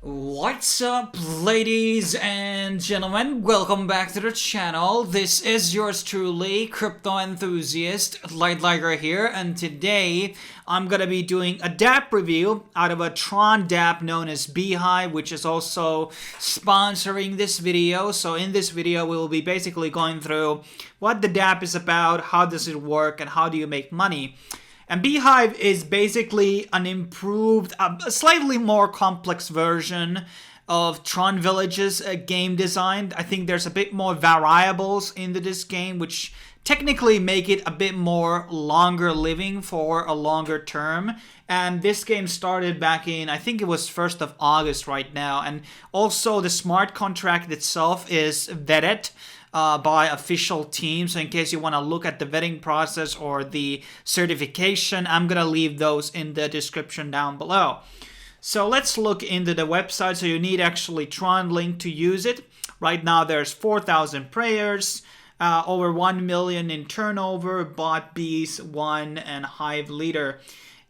What's up, ladies and gentlemen? Welcome back to the channel. This is yours truly, crypto enthusiast Light Liger here, and today I'm gonna be doing a Dapp review out of a Tron Dapp known as BeeHive, which is also sponsoring this video. So in this video, we will be basically going through what the Dapp is about, how does it work, and how do you make money. And BeeHive is basically an improved, a slightly more complex version of Tron Village's game design. I think there's a bit more variables into this game, which technically make it a bit more longer living for a longer term. And this game started back in, I think it was 1st of August right now. And also the smart contract itself is vetted by official teams. So in case you want to look at the vetting process or the certification, I'm going to leave those in the description down below. So let's look into the website. So you need actually Tron link to use it. Right now there's 4,000 prayers, over 1 million in turnover, bought bees 1 and hive leader.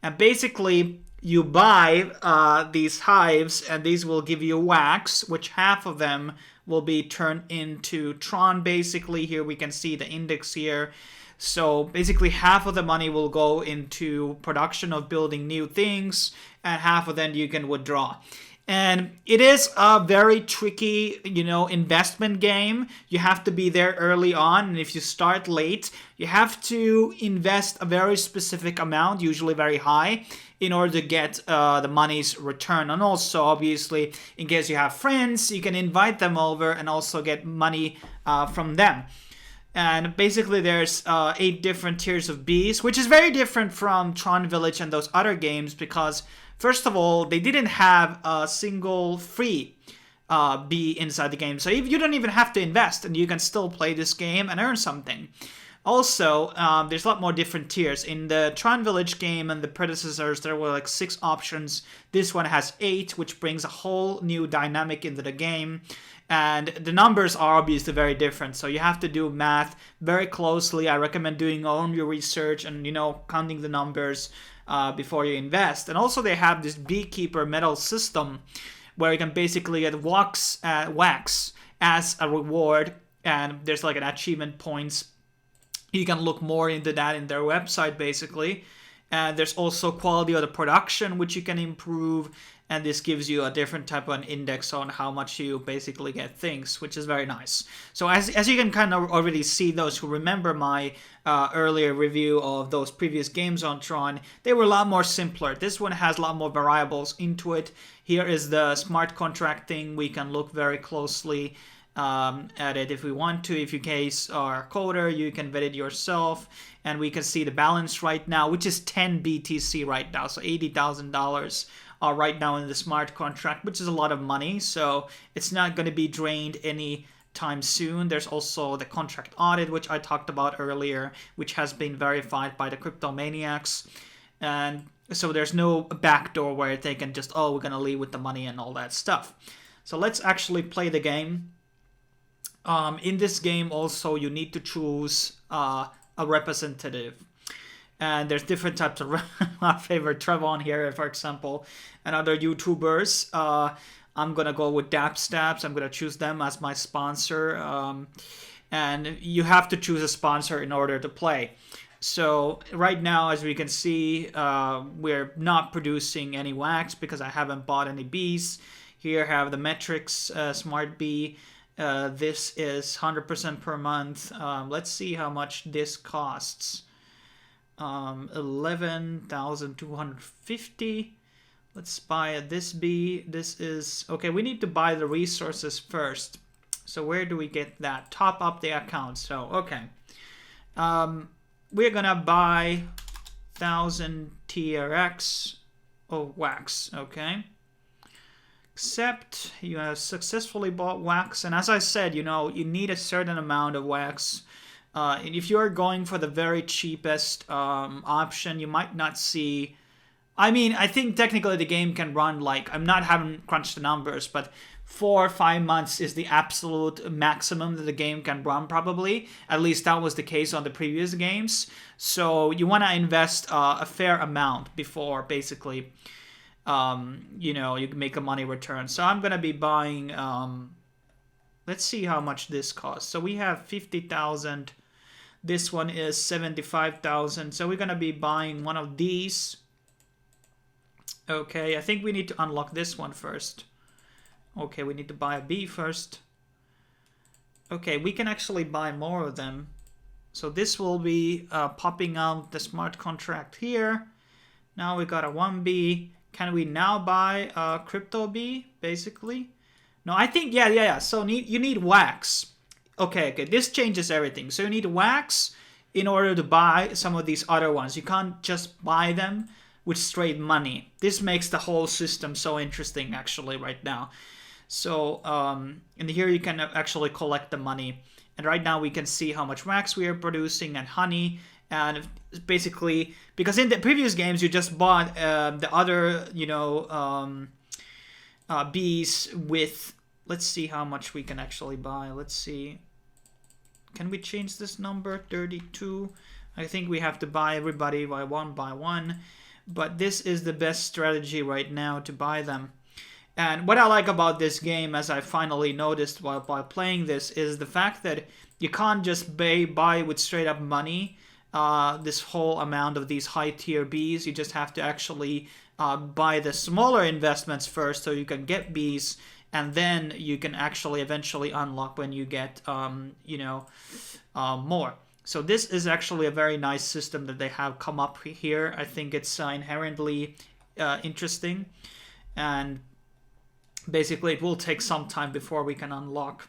And basically you buy these hives and these will give you wax, which half of them will be turned into Tron. Basically here we can see the index here. So basically half of the money will go into production of building new things and half of them you can withdraw. And it is a very tricky, investment game. You have to be there early on. And if you start late, you have to invest a very specific amount, usually very high, in order to get the money's return. And also, obviously, in case you have friends, you can invite them over and also get money from them. And basically there's 8 different tiers of bees, which is very different from Tron Village and those other games because, first of all, they didn't have a single free bee inside the game. So you don't even have to invest and you can still play this game and earn something. Also, there's a lot more different tiers. In the Tron Village game and the predecessors, there were like 6 options. This one has 8, which brings a whole new dynamic into the game. And the numbers are obviously very different, so you have to do math very closely. I recommend doing your research and, counting the numbers before you invest. And also they have this beekeeper medal system where you can basically get wax as a reward, and there's like an achievement points. You can look more into that in their website, basically. And there's also quality of the production, which you can improve. And this gives you a different type of an index on how much you basically get things, which is very nice. So as you can kind of already see, those who remember my earlier review of those previous games on Tron, they were a lot more simpler. This one has a lot more variables into it. Here is the smart contract thing. We can look very closely at it if we want to. If you case are a coder, you can vet it yourself, and we can see the balance right now, which is 10 BTC right now, so $80,000 right now in the smart contract, which is a lot of money, so it's not going to be drained any time soon. There's also the contract audit, which I talked about earlier, which has been verified by the cryptomaniacs, and so there's no backdoor where they can just, we're going to leave with the money and all that stuff. So let's actually play the game. In this game also you need to choose a representative, and there's different types of my favorite Trevon here, for example, and other YouTubers. I'm gonna go with Dapps. I'm gonna choose them as my sponsor, and you have to choose a sponsor in order to play. So right now, as we can see, we're not producing any wax because I haven't bought any bees. Here I have the metrics, smart bee. This is 100% per month. Let's see how much this costs. 11,250. Let's buy this bee. This is okay. We need to buy the resources first. So where do we get that? Top up the account. So okay. We're gonna buy 1,000 TRX. Wax. Okay. Except you have successfully bought wax, and as I said, you need a certain amount of wax. If you are going for the very cheapest option, you might not see. I mean, I think technically the game can run like, I'm not having crunched the numbers, but 4 or 5 months is the absolute maximum that the game can run, probably. At least that was the case on the previous games. So you want to invest a fair amount before basically you know, you can make a money return. So I'm gonna be buying, let's see how much this costs. So we have 50,000. This one is 75,000. So we're gonna be buying one of these. Okay, I think we need to unlock this one first. Okay, we need to buy a bee first. Okay, we can actually buy more of them. So this will be popping out the smart contract here. Now we got a 1B. Can we now buy a crypto bee, basically? No, I think, yeah. So you need wax. Okay, this changes everything. So you need wax in order to buy some of these other ones. You can't just buy them with straight money. This makes the whole system so interesting, actually, right now. So, and here you can actually collect the money. And right now we can see how much wax we are producing and honey. And basically, because in the previous games you just bought the other, you know, bees with, let's see how much we can actually buy. Let's see. Can we change this number? 32. I think we have to buy everybody by one. But this is the best strategy right now to buy them. And what I like about this game, as I finally noticed while playing this, is the fact that you can't just buy with straight up money this whole amount of these high tier bees. You just have to actually buy the smaller investments first so you can get bees, and then you can actually eventually unlock when you get you know, more. So this is actually a very nice system that they have come up here. I think it's inherently interesting, and basically it will take some time before we can unlock.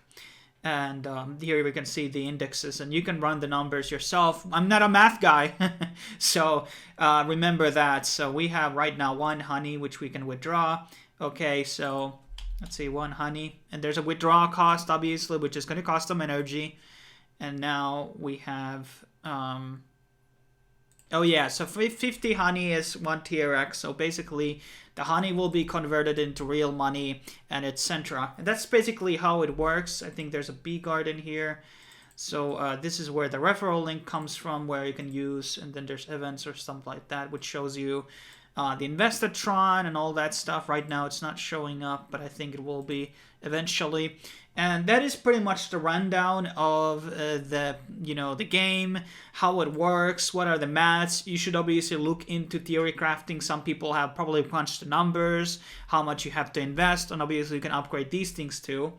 And here we can see the indexes, and you can run the numbers yourself. I'm not a math guy, so remember that. So we have right now 1 honey, which we can withdraw. Okay, so let's see, 1 honey. And there's a withdrawal cost, obviously, which is going to cost them energy. And now we have... oh yeah, so 50 honey is 1 TRX. So basically, the honey will be converted into real money, and etc. And that's basically how it works. I think there's a bee garden here. So this is where the referral link comes from, where you can use, and then there's events or something like that, which shows you the investor Tron and all that stuff. Right now it's not showing up, but I think it will be eventually. And that is pretty much the rundown of the game, how it works, what are the maths. You should obviously look into theory crafting. Some people have probably punched the numbers, how much you have to invest, and obviously you can upgrade these things too.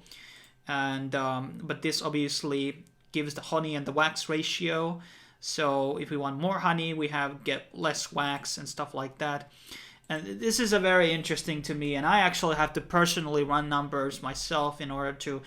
And but this obviously gives the honey and the wax ratio. So if we want more honey, we get less wax and stuff like that. And this is a very interesting to me, and I actually have to personally run numbers myself in order to,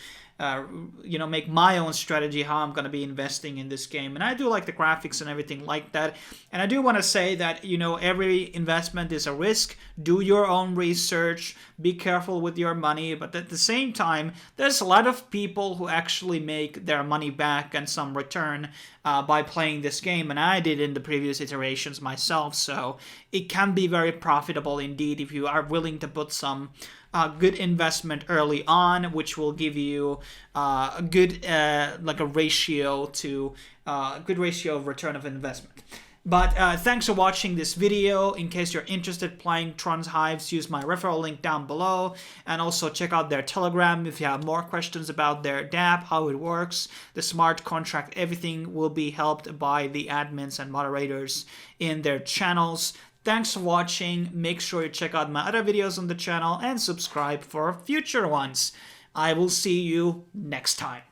make my own strategy how I'm going to be investing in this game. And I do like the graphics and everything like that. And I do want to say that, every investment is a risk. Do your own research. Be careful with your money. But at the same time, there's a lot of people who actually make their money back and some return by playing this game. And I did in the previous iterations myself. So it can be very profitable indeed if you are willing to put some good investment early on, which will give you a good ratio of return of investment. But thanks for watching this video. In case you're interested in playing Tron's Hives, use my referral link down below, and also check out their Telegram if you have more questions about their Dapp, how it works, the smart contract. Everything will be helped by the admins and moderators in their channels. Thanks for watching. Make sure you check out my other videos on the channel and subscribe for future ones. I will see you next time.